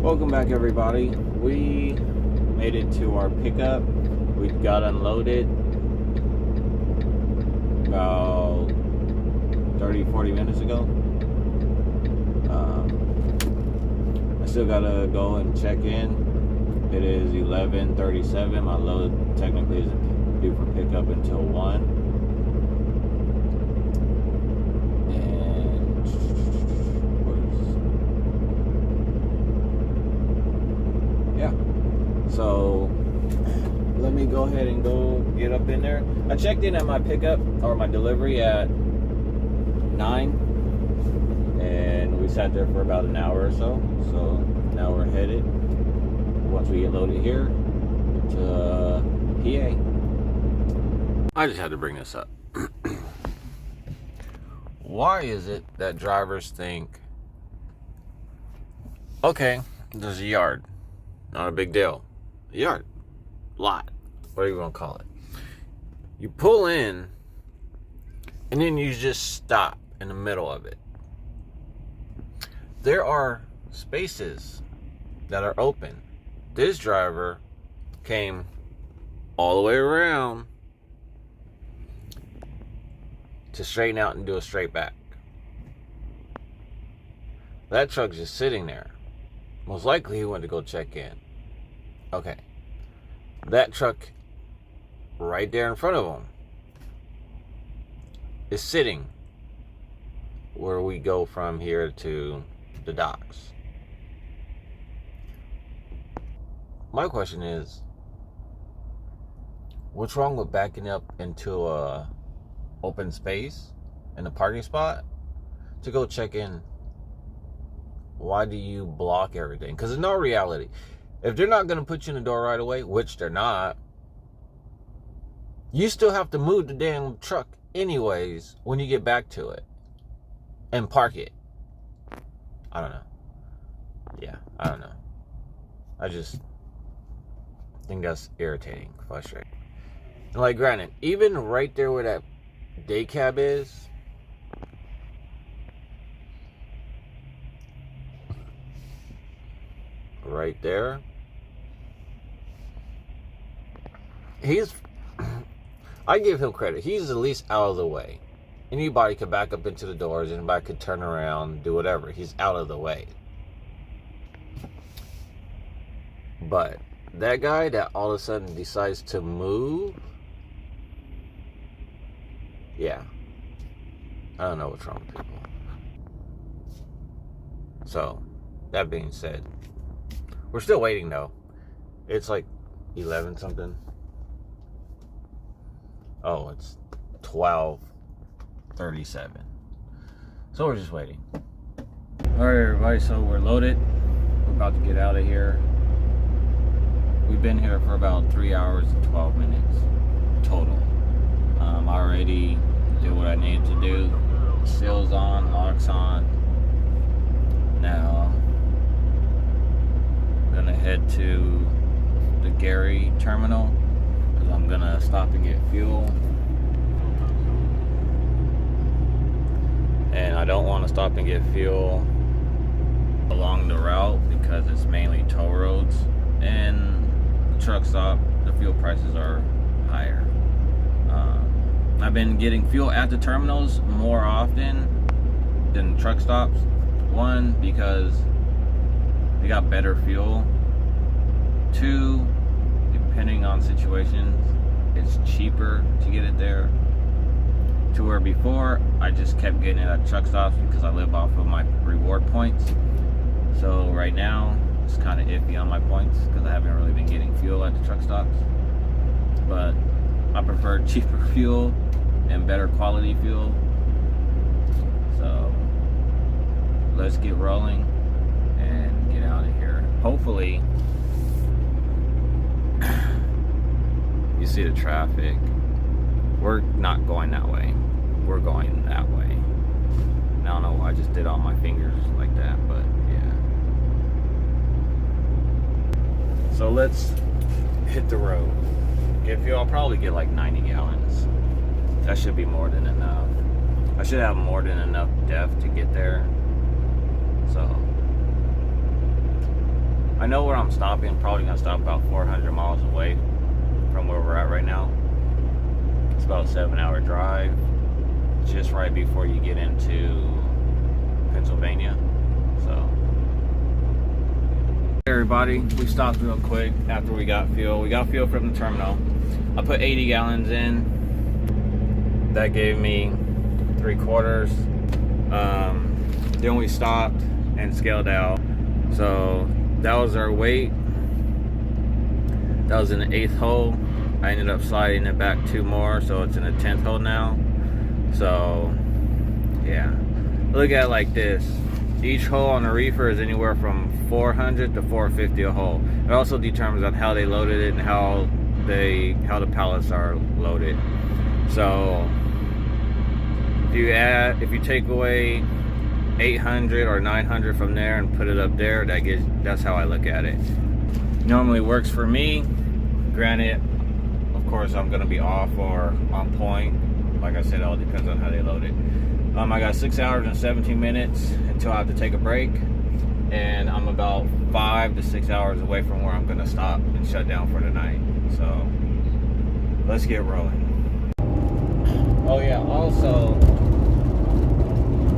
Welcome back, everybody. We made it to our pickup. We got unloaded about 30-40 minutes ago. I still gotta go and check in. It is 11:37. My load technically isn't due for pickup until 1. So let me go ahead and go get up in there. I checked in at my pickup or my delivery at 9, and we sat there for about an hour or so. So now we're headed, once we get loaded here, to PA. I just had to bring this up. Why is it that drivers think, okay, there's a yard, not a big deal. Yard, lot, whatever you want to call it. You pull in, and then you just stop in the middle of it. There are spaces that are open. This driver came all the way around to straighten out and do a straight back. That truck's just sitting there. Most likely he went to go check in. Okay, that truck right there in front of him is sitting where we go from here to the docks. My question is, what's wrong with backing up into a open space in a parking spot to go check in? Why do you block everything? Because in all reality, if they're not going to put you in the door right away, which they're not, you still have to move the damn truck anyways when you get back to it and park it. I don't know. Yeah, I don't know. I just think that's irritating, frustrating. And like, granted, even right there where that day cab is, right there, I give him credit. He's at least out of the way. Anybody could back up into the doors. Anybody could turn around, do whatever. He's out of the way. But that guy that all of a sudden decides to move, yeah, I don't know what's wrong with people. So, that being said, we're still waiting though. It's like 11 something. Oh, it's 12:37. So we're just waiting. Alright, everybody, so we're loaded. We're about to get out of here. We've been here for about 3 hours and 12 minutes total. I already did what I needed to do. Seals on, locks on. Now I'm gonna head to the Gary terminal because I'm gonna stop and get fuel. And I don't want to stop and get fuel along the route because it's mainly toll roads, and the truck stop, the fuel prices are higher. I've been getting fuel at the terminals more often than truck stops. One, because they got better fuel. Two, depending on situations, it's cheaper to get it there. To where before, I just kept getting it at truck stops because I live off of my reward points. So right now, it's kind of iffy on my points because I haven't really been getting fuel at the truck stops. But I prefer cheaper fuel and better quality fuel. So let's get rolling and get out of here. Hopefully, you see the traffic. We're not going that way. We're going that way. And I don't know why I just did all my fingers like that, but yeah. So let's hit the road. Get fuel. I'll probably get like 90 gallons. That should be more than enough. I should have more than enough depth to get there. So I know where I'm stopping. I'm probably gonna stop about 400 miles away from where we're at right now. It's about a 7-hour drive, just right before you get into Pennsylvania. So, hey everybody, we stopped real quick after we got fuel. We got fuel from the terminal. I put 80 gallons in. That gave me 3/4. Then we stopped and scaled out. So that was our weight. That was in the 8th hole. I ended up sliding it back 2 more, so it's in the 10th hole now. So yeah, look at it like this. Each hole on a reefer is anywhere from 400 to 450 a hole. It also determines on how they loaded it and how the pallets are loaded. So if you take away 800 or 900 from there and put it up there, that's how I look at it. Normally works for me. Granted, of course, I'm gonna be off or on point. Like I said, it all depends on how they load it. I got 6 hours and 17 minutes until I have to take a break, and I'm about 5 to 6 hours away from where I'm gonna stop and shut down for the night. So let's get rolling. Oh yeah, also,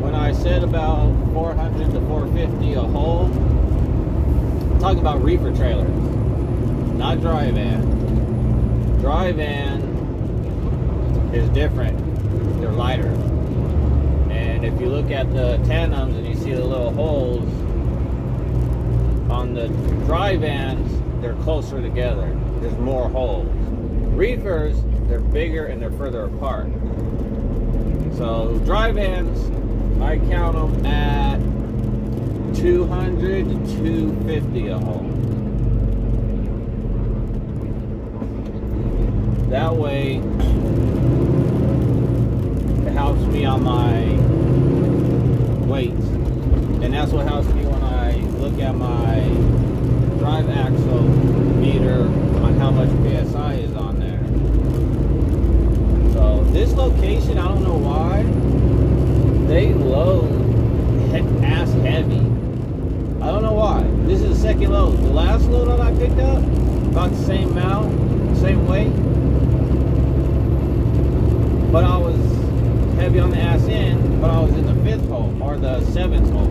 when I said about 400 to 450 a hole, I'm talking about reefer trailers, not dry van. Dry van is different. They're lighter. And if you look at the tandems and you see the little holes on the dry vans, they're closer together. There's more holes. Reefers, they're bigger and they're further apart. So dry vans, I count them at 200 to 250 a hole. That way, it helps me on my weights. And that's what helps me when I look at my drive axle meter on how much PSI is on there. So this location, I don't know why, they load ass heavy. I don't know why. This is the second load. The last load that I picked up, about the same amount, same weight. But I was heavy on the ass end, but I was in the 5th hole or the 7th hole.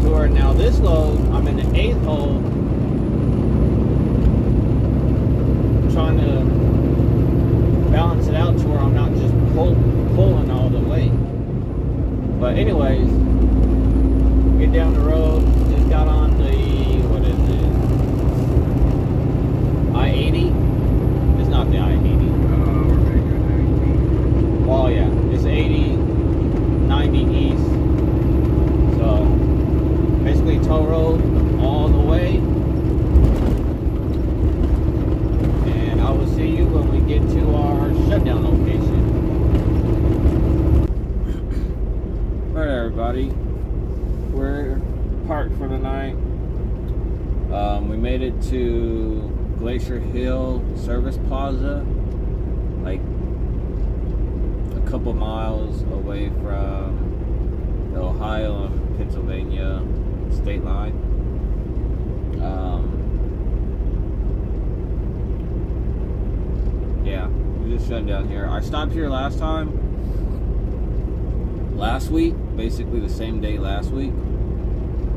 So where now this load, I'm in the 8th hole, trying to balance it out to where I'm not just pulling all the weight. But anyways, get down the road, just got on the, what is it, I-80? It's not the I-80. Well, yeah, it's 80, 90 east. So basically tow road all the way. And I will see you when we get to our shutdown location. Alright everybody, we're parked for the night. We made it to Glacier Hill Service Plaza, like a couple miles away from the Ohio and Pennsylvania state line. Yeah, we just shut down here. I stopped here last week, basically the same day last week,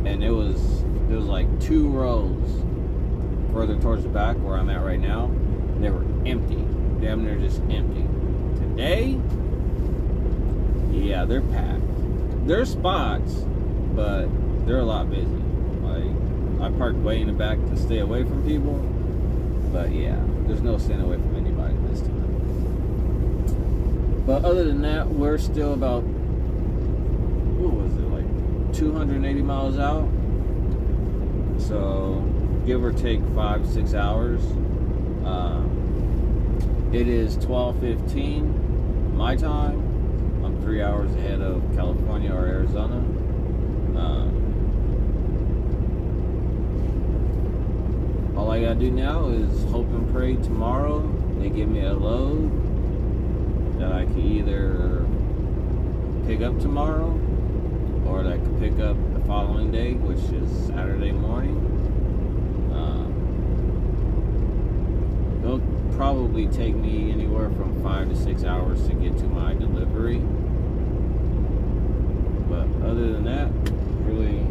and it was like 2 rows further towards the back where I'm at right now. They were empty, damn near just empty. Today, yeah, they're packed. There's spots, but they're a lot busy. Like, I parked way in the back to stay away from people, but yeah, there's no staying away from anybody this time. But other than that, we're still about, what was it, like 280 miles out. So give or take 5-6 hours. It is 12:15 my time. I'm 3 hours ahead of California or Arizona. All I gotta do now is hope and pray tomorrow they give me a load that I can either pick up tomorrow or that I could pick up the following day, which is Saturday morning. probably take me anywhere from 5 to 6 hours to get to my delivery. But other than that, really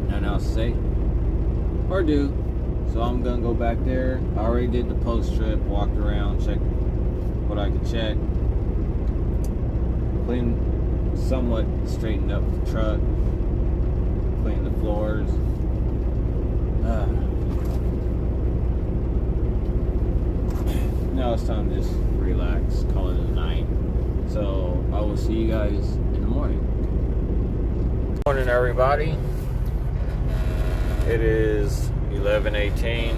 nothing else to say or do. So I'm gonna go back there. I already did the post trip, walked around, checked what I could check, somewhat straightened up the truck, cleaned the floors. Now it's time to just relax, call it a night. So I will see you guys in the morning. Morning, everybody. It is 11:18,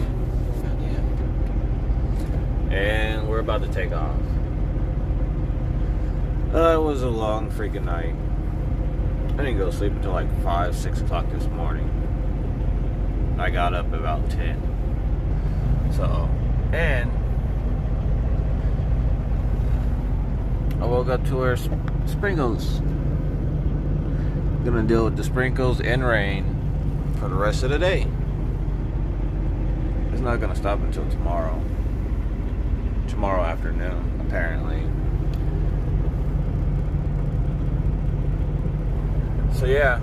and we're about to take off. It was a long freaking night. I didn't go to sleep until like 5, 6 o'clock this morning. I got up about 10. So, and I woke up to where sprinkles. Gonna deal with the sprinkles and rain for the rest of the day. It's not gonna stop until tomorrow afternoon, apparently. So yeah,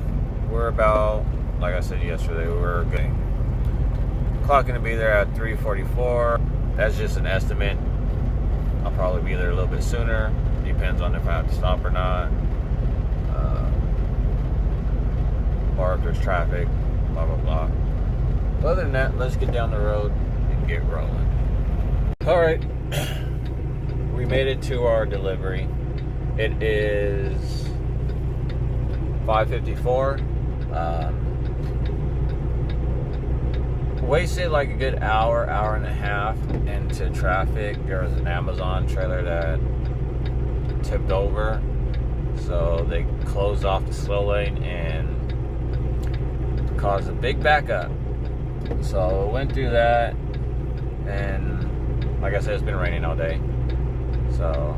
we're about, like I said yesterday, we're getting clocking to be there at 3:44. That's just an estimate. I'll probably be there a little bit sooner. Depends on if I have to stop or not, or if there's traffic, blah blah blah. But other than that, let's get down the road and get rolling. All right, we made it to our delivery. It is 5:54. Wasted like a good hour and a half into traffic. There was an Amazon trailer that tipped over, so they closed off the slow lane and caused a big backup. So I went through that, and like I said, it's been raining all day. So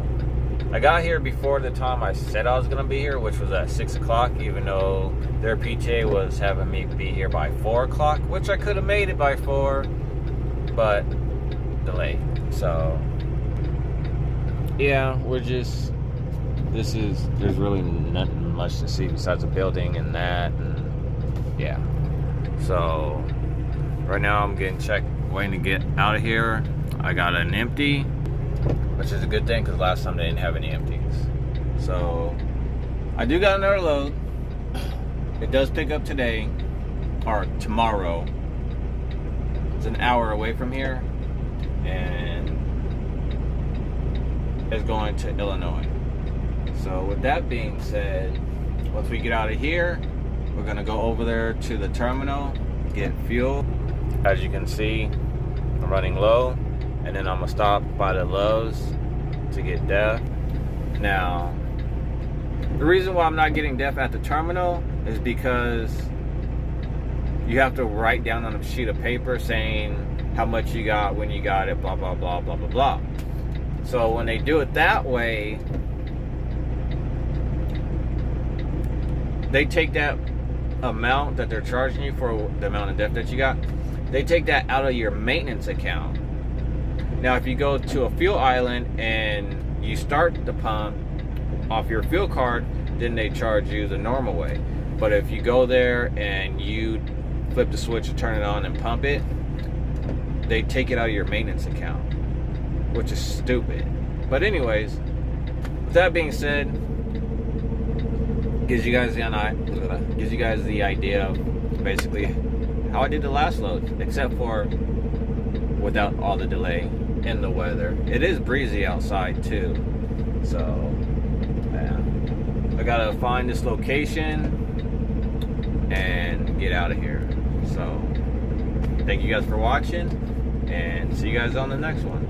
I got here before the time I said I was going to be here, which was at 6 o'clock, even though their PTA was having me be here by 4 o'clock, which I could have made it by 4, but delayed. So, yeah, there's really nothing much to see besides a building and that, and yeah. So, right now I'm getting checked, waiting to get out of here. I got an empty, which is a good thing because last time they didn't have any empties. So I do got another load. It does pick up today or tomorrow. It's an hour away from here, and it's going to Illinois. So with that being said, once we get out of here, we're gonna go over there to the terminal, get fuel. As you can see, I'm running low. And then I'm gonna stop by the Lowe's to get DEF. Now, the reason why I'm not getting DEF at the terminal is because you have to write down on a sheet of paper saying how much you got, when you got it, blah, blah, blah, blah, blah, blah. So when they do it that way, they take that amount that they're charging you for the amount of DEF that you got, they take that out of your maintenance account. Now, if you go to a fuel island and you start the pump off your fuel card, then they charge you the normal way. But if you go there and you flip the switch to turn it on and pump it, they take it out of your maintenance account, which is stupid. But anyways, with that being said, gives you guys the idea of basically how I did the last load, except for without all the delay in the weather. It is breezy outside too, so yeah. I gotta find this location and get out of here. So thank you guys for watching, and see you guys on the next one.